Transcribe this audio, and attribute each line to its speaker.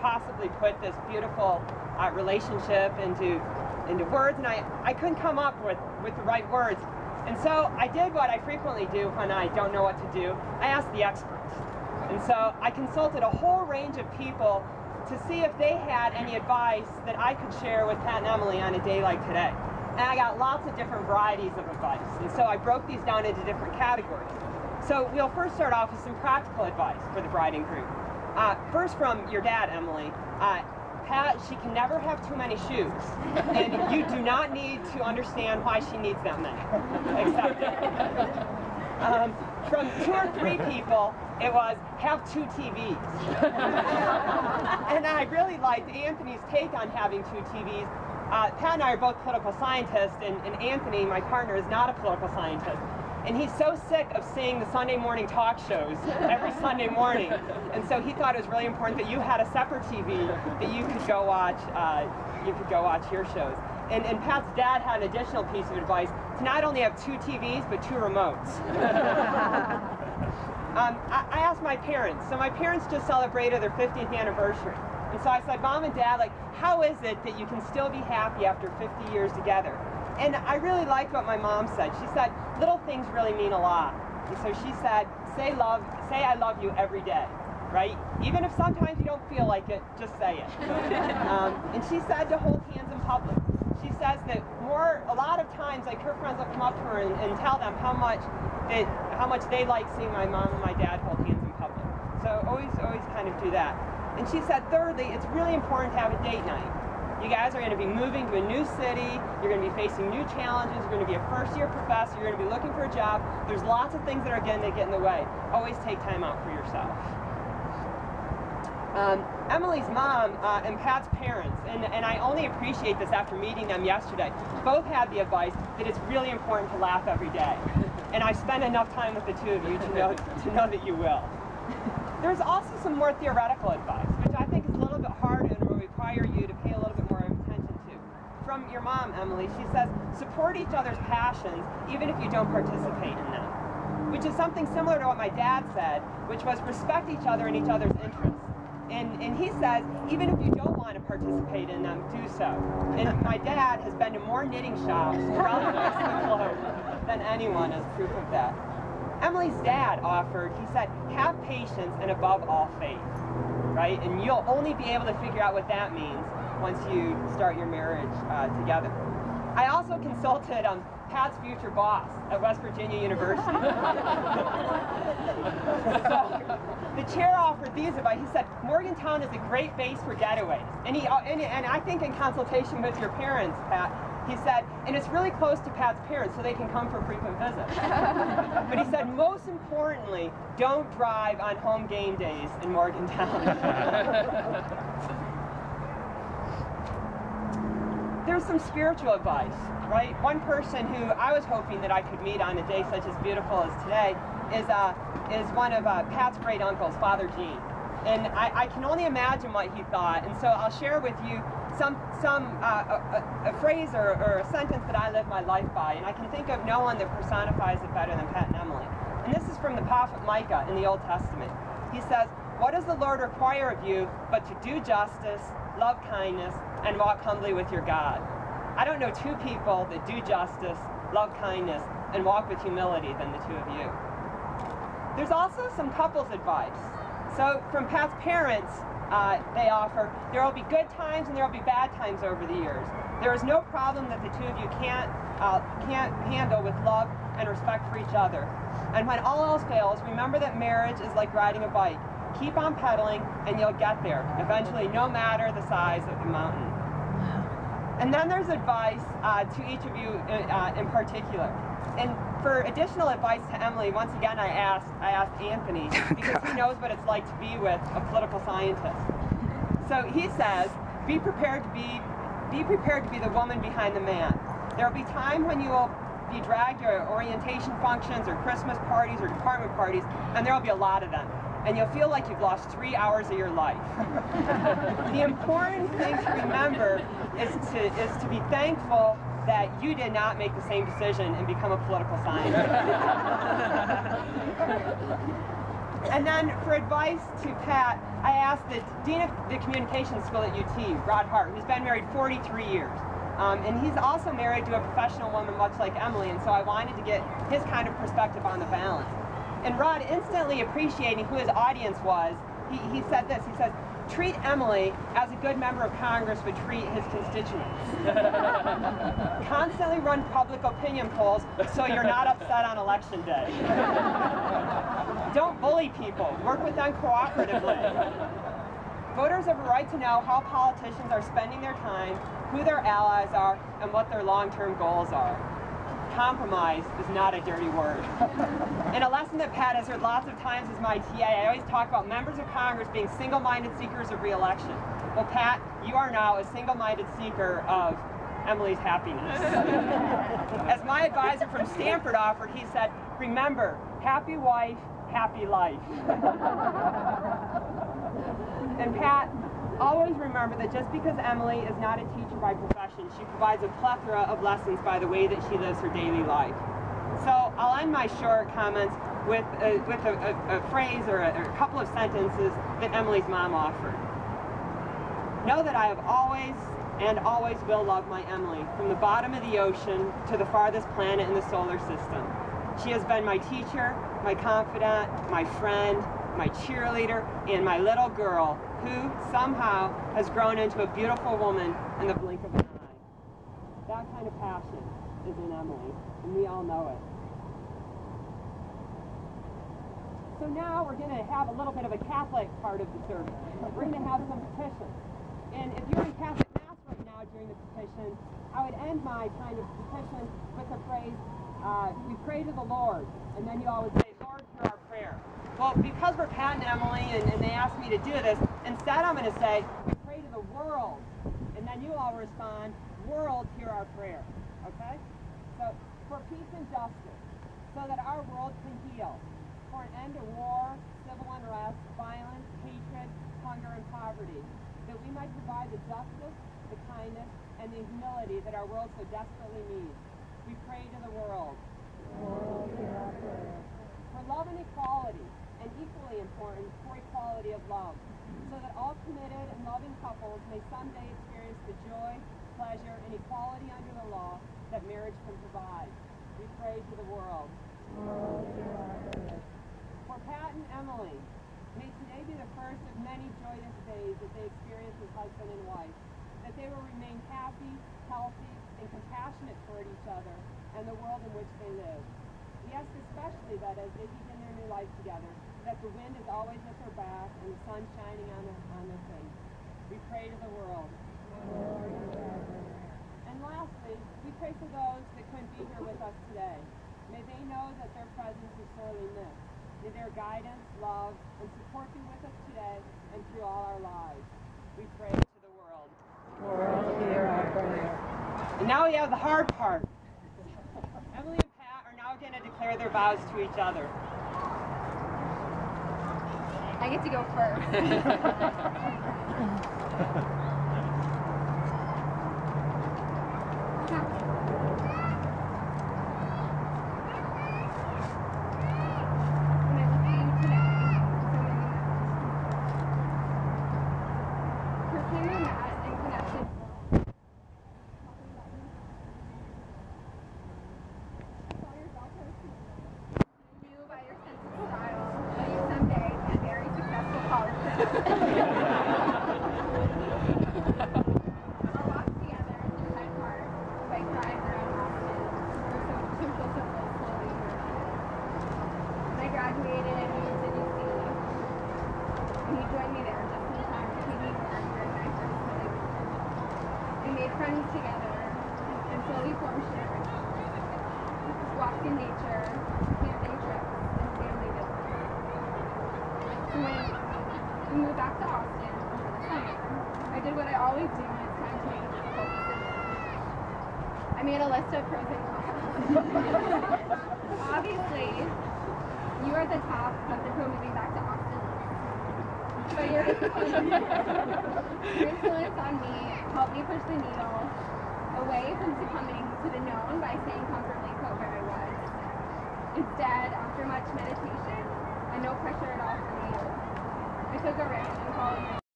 Speaker 1: possibly put this beautiful relationship into words, and I couldn't come up with the right words. And so I did what I frequently do when I don't know what to do. I asked the experts. And so I consulted a whole range of people to see if they had any advice that I could share with Pat and Emily on a day like today. And I got lots of different varieties of advice. And so I broke these down into different categories. So we'll first start off with some practical advice for the bride and groom. First from your dad, Emily. Pat, she can never have too many shoes. And you do not need to understand why she needs that many. Accept it. From 2 or 3 people, it was, have 2 TVs. And I really liked Anthony's take on having 2 TVs. Pat and I are both political scientists, and Anthony, my partner, is not a political scientist. And he's so sick of seeing the Sunday morning talk shows every Sunday morning. And so he thought it was really important that you had a separate TV that you could go watch your shows. And Pat's dad had an additional piece of advice to not only have 2 TVs, but 2 remotes. I asked my parents. So my parents just celebrated their 50th anniversary. And so I said, Mom and Dad, like, how is it that you can still be happy after 50 years together? And I really liked what my mom said. She said, little things really mean a lot. And so she said, say I love you every day, right? Even if sometimes you don't feel like it, just say it. And she said to hold hands in public. She says that a lot of times, like, her friends will come up to her and tell them how much they like seeing my mom and my dad hold hands in public. So always kind of do that. And she said, thirdly, it's really important to have a date night. You guys are going to be moving to a new city, you're going to be facing new challenges, you're going to be a first-year professor, you're going to be looking for a job. There's lots of things that are going to get in the way. Always take time out for yourself. Emily's mom and Pat's parents, and I only appreciate this after meeting them yesterday, both had the advice that it's really important to laugh every day. And I've spent enough time with the 2 of you to know that you will. There's also some more theoretical advice, which I think is a little bit harder and will require you to pay a little bit more attention to. From your mom, Emily, she says, support each other's passions even if you don't participate in them. Which is something similar to what my dad said, which was respect each other and each other's interests. And he says, even if you don't want to participate in them, do so. And my dad has been to more knitting shops around the globe than anyone as proof of that. Emily's dad offered, he said, have patience and above all faith, right? And you'll only be able to figure out what that means once you start your marriage together. I also consulted Pat's future boss at West Virginia University. So, the chair offered these advice. He said, Morgantown is a great base for getaways. And I think in consultation with your parents, Pat, he said, and it's really close to Pat's parents, so they can come for frequent visits. But he said, most importantly, don't drive on home game days in Morgantown. There's some spiritual advice, right? One person who I was hoping that I could meet on a day such as beautiful as today is one of Pat's great uncles, Father Gene. And I can only imagine what he thought, and so I'll share with you a phrase or a sentence that I live my life by, and I can think of no one that personifies it better than Pat and Emily. And this is from the prophet Micah in the Old Testament. He says, what does the Lord require of you but to do justice, love kindness, and walk humbly with your God? I don't know 2 people that do justice, love kindness, and walk with humility than the 2 of you. There's also some couples advice. So from Pat's parents, they offer, there will be good times and there will be bad times over the years. There is no problem that the 2 of you can't handle with love and respect for each other. And when all else fails, remember that marriage is like riding a bike. Keep on pedaling and you'll get there, eventually, no matter the size of the mountain. And then there's advice to each of you in particular. And for additional advice to Emily, once again I asked Anthony, because he knows what it's like to be with a political scientist. So he says, be prepared to be the woman behind the man. There will be time when you will be dragged to orientation functions or Christmas parties or department parties, and there will be a lot of them. And you'll feel like you've lost 3 hours of your life. The important thing to remember is to be thankful that you did not make the same decision and become a political scientist. And then for advice to Pat, I asked the Dean of the Communications School at UT, Rod Hart, who's been married 43 years. And he's also married to a professional woman much like Emily, and so I wanted to get his kind of perspective on the balance. And Rod, instantly appreciating who his audience was, he said this, he says, treat Emily as a good member of Congress would treat his constituents. Constantly run public opinion polls so you're not upset on election day. Don't bully people, work with them cooperatively. Voters have a right to know how politicians are spending their time, who their allies are, and what their long-term goals are. Compromise is not a dirty word. And a lesson that Pat has heard lots of times as my TA, I always talk about members of Congress being single-minded seekers of re-election. Well, Pat, you are now a single-minded seeker of Emily's happiness. As my advisor from Stanford offered, he said, remember, happy wife, happy life. And Pat, always remember that just because Emily is not a teacher by profession, she provides a plethora of lessons by the way that she lives her daily life. So I'll end my short comments with a phrase or a couple of sentences that Emily's mom offered. Know that I have always and always will love my Emily, from the bottom of the ocean to the farthest planet in the solar system. She has been my teacher, my confidant, my friend, my cheerleader, and my little girl, who somehow has grown into a beautiful woman in the blink of an eye. That kind of passion is in Emily, and we all know it. So now we're going to have a little bit of a Catholic part of the service. We're going to have some petitions. And if you're in Catholic Mass right now during the petition, I would end my kind of petition with the phrase, we pray to the Lord, and then you always say, Lord, hear our prayer. Well, because we're Pat and Emily, and they asked me to do this, instead I'm going to say, we pray to the world, and then you all respond, world, hear our prayer, okay? So, for peace and justice, so that our world can heal, for an end to war, civil unrest, violence, hatred, hunger, and poverty, that we might provide the justice, the kindness, and the humility that our world so desperately needs. We pray to the world. World, hear our prayer. For love and equality, and equally important, for equality of love, so that all committed and loving couples may someday experience the joy, pleasure, and equality under the law that marriage can provide. We pray to the world. For Pat and Emily, may today be the first of many joyous days that they experience as husband and wife, that they will remain happy, healthy, and compassionate toward each other and the world in which they live. We ask especially that as they begin their new life together, that the wind is always at their back and the sun shining on their face. We pray to the world. And lastly, we pray for those that couldn't be here with us today. May they know that their presence is sorely missed. May their guidance, love, and support be with us today and through all our lives. We pray to the world. World, hear our prayer. And now we have the hard part. Emily and Pat are now going to declare their vows to each other.
Speaker 2: I get to go first.
Speaker 3: I made a list of pros and cons. Obviously, you are the top of the pro moving back to Austin list. But your influence on me helped me push the needle away from succumbing to the known by staying comfortably put where I was. Instead, after much meditation, I and no pressure at all for me. I took a risk in college.